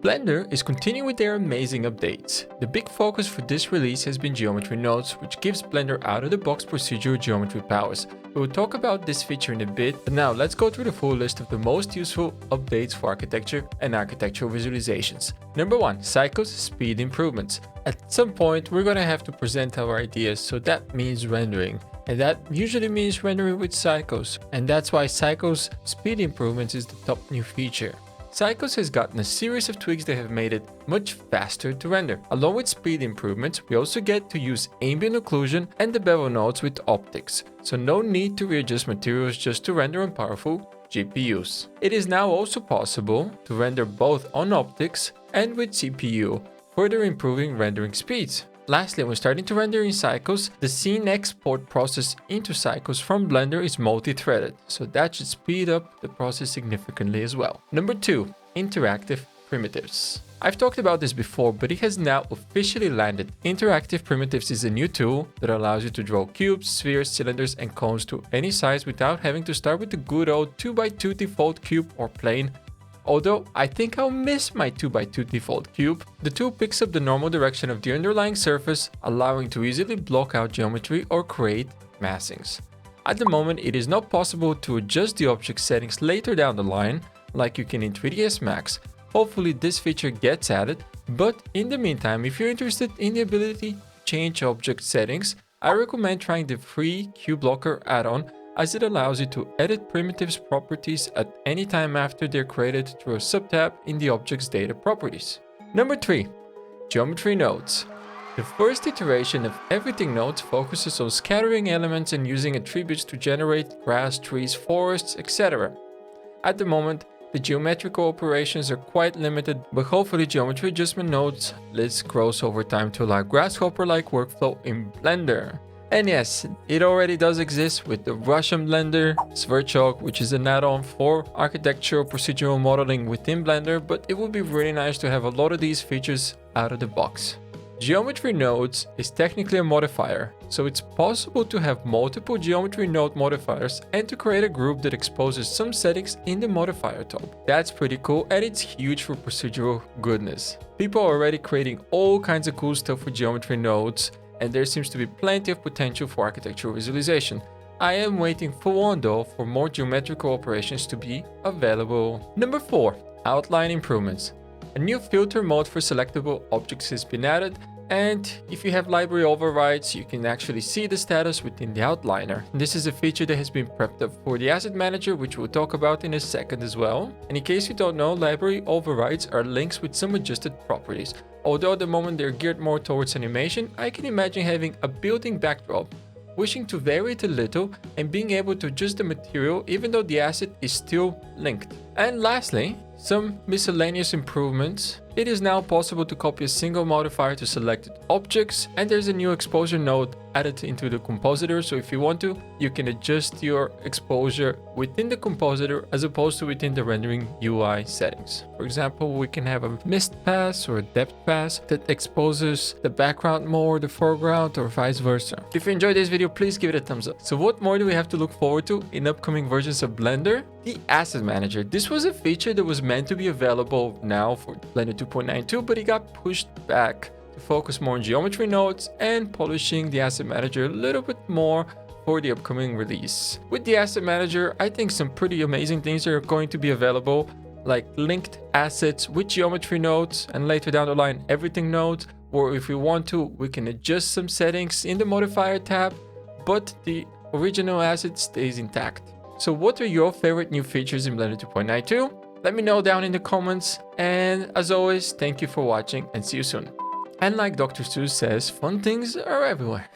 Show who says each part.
Speaker 1: Blender is continuing with their amazing updates. The big focus for this release has been geometry nodes, which gives Blender out-of-the-box procedural geometry powers. We will talk about this feature in a bit, but now let's go through the full list of the most useful updates for architecture and architectural visualizations. Number 1. Cycles speed improvements. At some point, we're gonna have to present our ideas, so that means rendering. And that usually means rendering with cycles. And that's why cycles speed improvements is the top new feature. Cycles has gotten a series of tweaks that have made it much faster to render. Along with speed improvements, we also get to use ambient occlusion and the bevel nodes with Optix, so no need to readjust materials just to render on powerful GPUs. It is now also possible to render both on Optix and with CPU, further improving rendering speeds. Lastly, when starting to render in cycles, the scene export process into cycles from Blender is multi-threaded, so that should speed up the process significantly as well. Number 2. Interactive primitives. I've talked about this before, but it has now officially landed. Interactive primitives is a new tool that allows you to draw cubes, spheres, cylinders, and cones to any size without having to start with the good old 2x2 default cube or plane. Although I think I'll miss my 2x2 default cube. The tool picks up the normal direction of the underlying surface, allowing to easily block out geometry or create massings. At the moment, it is not possible to adjust the object settings later down the line, like you can in 3ds Max. Hopefully this feature gets added, but in the meantime, if you're interested in the ability to change object settings, I recommend trying the free Cube Blocker add-on, as it allows you to edit primitives properties at any time after they're created through a subtab in the object's data properties. Number 3. Geometry nodes. The first iteration of everything nodes focuses on scattering elements and using attributes to generate grass, trees, forests, etc. At the moment, the geometrical operations are quite limited, but hopefully geometry adjustment nodes list grows over time to allow Grasshopper-like workflow in Blender. And yes, it already does exist with the Russian Blender, Sverchok, which is an add-on for architectural procedural modeling within Blender, but it would be really nice to have a lot of these features out of the box. Geometry nodes is technically a modifier, so it's possible to have multiple geometry node modifiers and to create a group that exposes some settings in the modifier tab. That's pretty cool, and it's huge for procedural goodness. People are already creating all kinds of cool stuff with geometry nodes, and there seems to be plenty of potential for architectural visualization. I am waiting full on though for more geometrical operations to be available. Number 4. Outline improvements. A new filter mode for selectable objects has been added, and if you have library overrides, you can actually see the status within the outliner. This is a feature that has been prepped up for the asset manager, which we'll talk about in a second as well. And in case you don't know, library overrides are links with some adjusted properties. Although at the moment they're geared more towards animation, I can imagine having a building backdrop, wishing to vary it a little and being able to adjust the material even though the asset is still linked. And lastly, some miscellaneous improvements. It is now possible to copy a single modifier to selected objects, and there's a new exposure node added into the compositor, so if you want to, you can adjust your exposure within the compositor as opposed to within the rendering UI settings. For example, we can have a mist pass or a depth pass that exposes the background more, the foreground, or vice versa. If you enjoyed this video, please give it a thumbs up. So what more do we have to look forward to in upcoming versions of Blender? The Asset Manager. This was a feature that was meant to be available now for Blender 2.92, but it got pushed back to focus more on geometry nodes and polishing the Asset Manager a little bit more for the upcoming release. With the Asset Manager, I think some pretty amazing things are going to be available, like linked assets with geometry nodes, and later down the line, everything nodes, or if we want to, we can adjust some settings in the modifier tab, but the original asset stays intact. So what are your favorite new features in Blender 2.92? Let me know down in the comments, and as always, thank you for watching and see you soon. And like Dr. Seuss says, fun things are everywhere.